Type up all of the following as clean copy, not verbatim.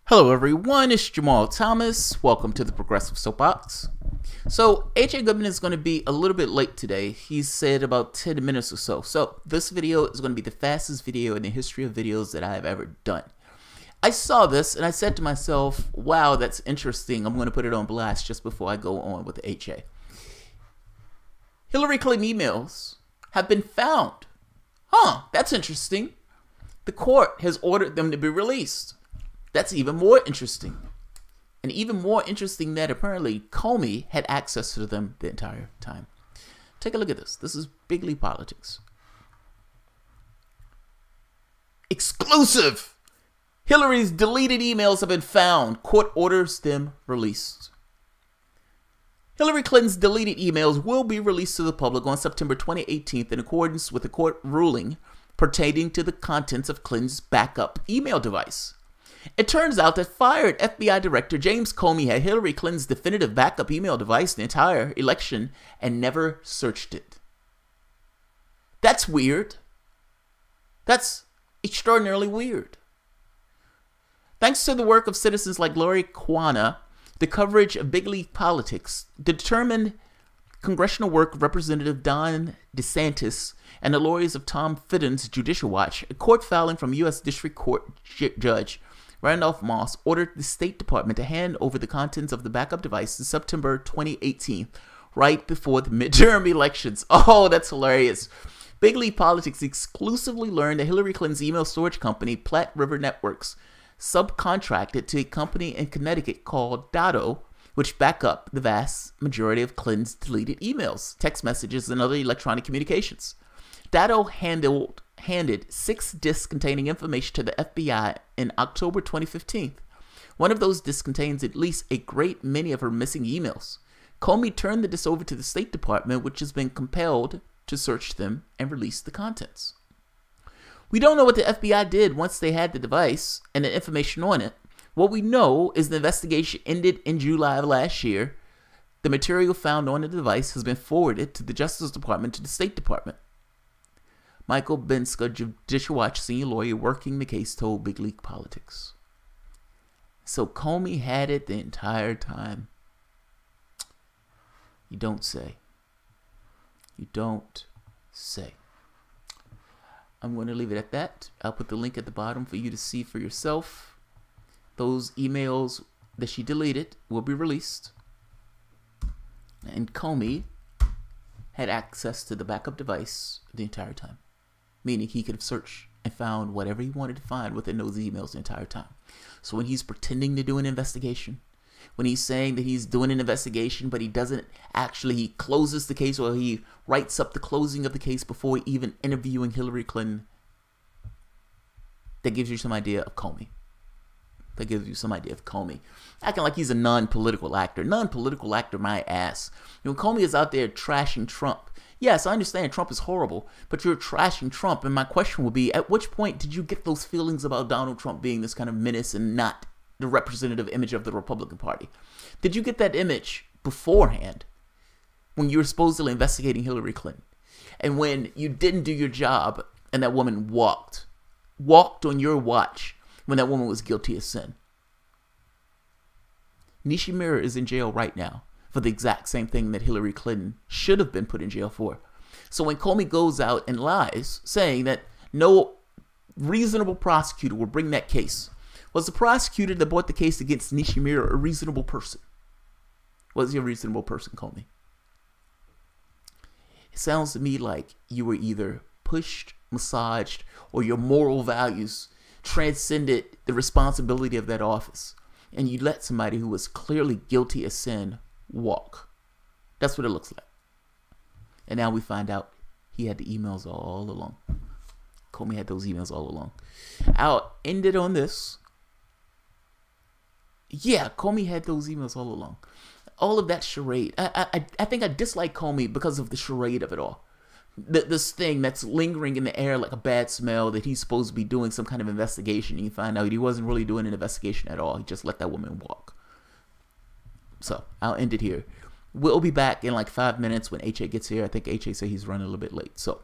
Hello everyone, it's Jamal Thomas. Welcome to the Progressive Soapbox. So AJ Goodman is going to be a little bit late today. He said about 10 minutes or so. So this video is going to be the fastest video in the history of videos that I have ever done. I saw this and I said to myself, wow, that's interesting. I'm going to put it on blast just before I go on with AJ. Hillary Clinton emails have been found. That's interesting. The court has ordered them to be released. That's even more interesting. And even more interesting that apparently Comey had access to them the entire time. Take a look at this. This is big league politics. Exclusive! Hillary's deleted emails have been found. Court orders them released. Hillary Clinton's deleted emails will be released to the public on September 2018 in accordance with a court ruling pertaining to the contents of Clinton's backup email device. It turns out that fired FBI Director James Comey had Hillary Clinton's definitive backup email device the entire election and never searched it. That's weird. That's extraordinarily weird. Thanks to the work of citizens like Lori Kwana, the coverage of big league politics, determined congressional work of Representative Don DeSantis, and the lawyers of Tom Fitton's Judicial Watch, a court filing from U.S. District Court Judge Randolph Moss ordered the State Department to hand over the contents of the backup device in September 2018, right before the midterm elections. Oh, that's hilarious. Big league politics exclusively learned that Hillary Clinton's email storage company, Platte River Networks, subcontracted to a company in Connecticut called Dado, which back up the vast majority of Clinton's deleted emails, text messages, and other electronic communications. Dado handed 6 disks containing information to the FBI in October 2015. One of those disks contains at least a great many of her missing emails. Comey turned the disks over to the State Department, which has been compelled to search them and release the contents. We don't know what the FBI did once they had the device and the information on it. What we know is the investigation ended in July of last year. The material found on the device has been forwarded to the Justice Department to the State Department. Michael Benska, Judicial Watch senior lawyer working the case, told Big League Politics. So Comey had it the entire time. You don't say. You don't say. I'm going to leave it at that. I'll put the link at the bottom for you to see for yourself. Those emails that she deleted will be released. And Comey had access to the backup device the entire time, meaning he could have searched and found whatever he wanted to find within those emails the entire time. So when he's pretending to do an investigation, when he's saying that he's doing an investigation, but he doesn't actually, he closes the case or he writes up the closing of the case before even interviewing Hillary Clinton, that gives you some idea of Comey. That gives you some idea of Comey. Acting like he's a non-political actor. Non-political actor, my ass. You know, Comey is out there trashing Trump. Yes, I understand Trump is horrible, but you're trashing Trump. And my question would be, at which point did you get those feelings about Donald Trump being this kind of menace and not the representative image of the Republican Party? Did you get that image beforehand when you were supposedly investigating Hillary Clinton? And when you didn't do your job and that woman walked on your watch when that woman was guilty of sin? Nishimura is in jail right now for the exact same thing that Hillary Clinton should have been put in jail for. So when Comey goes out and lies, saying that no reasonable prosecutor will bring that case, was the prosecutor that brought the case against Nishimura a reasonable person? Was he a reasonable person, Comey? It sounds to me like you were either pushed, massaged, or your moral values transcended the responsibility of that office, and you let somebody who was clearly guilty of sin walk. That's what it looks like. And now we find out he had the emails all along. Comey had those emails all along. I'll end it on this. Yeah, Comey had those emails all along. All of that charade. I think I dislike Comey because of the charade of it all. This thing that's lingering in the air like a bad smell, that he's supposed to be doing some kind of investigation, and you find out he wasn't really doing an investigation at all. He just let that woman walk. So I'll end it here. We'll be back in like 5 minutes when HA gets here. I think HA said he's running a little bit late. So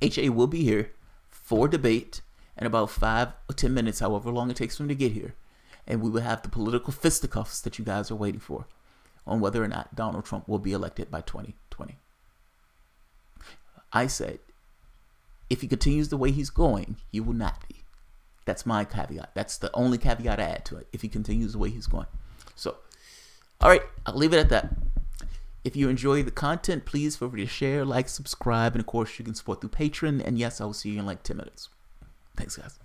HA will be here for debate in about 5 or 10 minutes, however long it takes for him to get here. And we will have the political fisticuffs that you guys are waiting for on whether or not Donald Trump will be elected by 2020. I said, if he continues the way he's going, he will not be. That's my caveat. That's the only caveat I add to it, if he continues the way he's going. So, all right, I'll leave it at that. If you enjoy the content, please feel free to share, like, subscribe, and of course, you can support through Patreon. And yes, I will see you in like 10 minutes. Thanks, guys.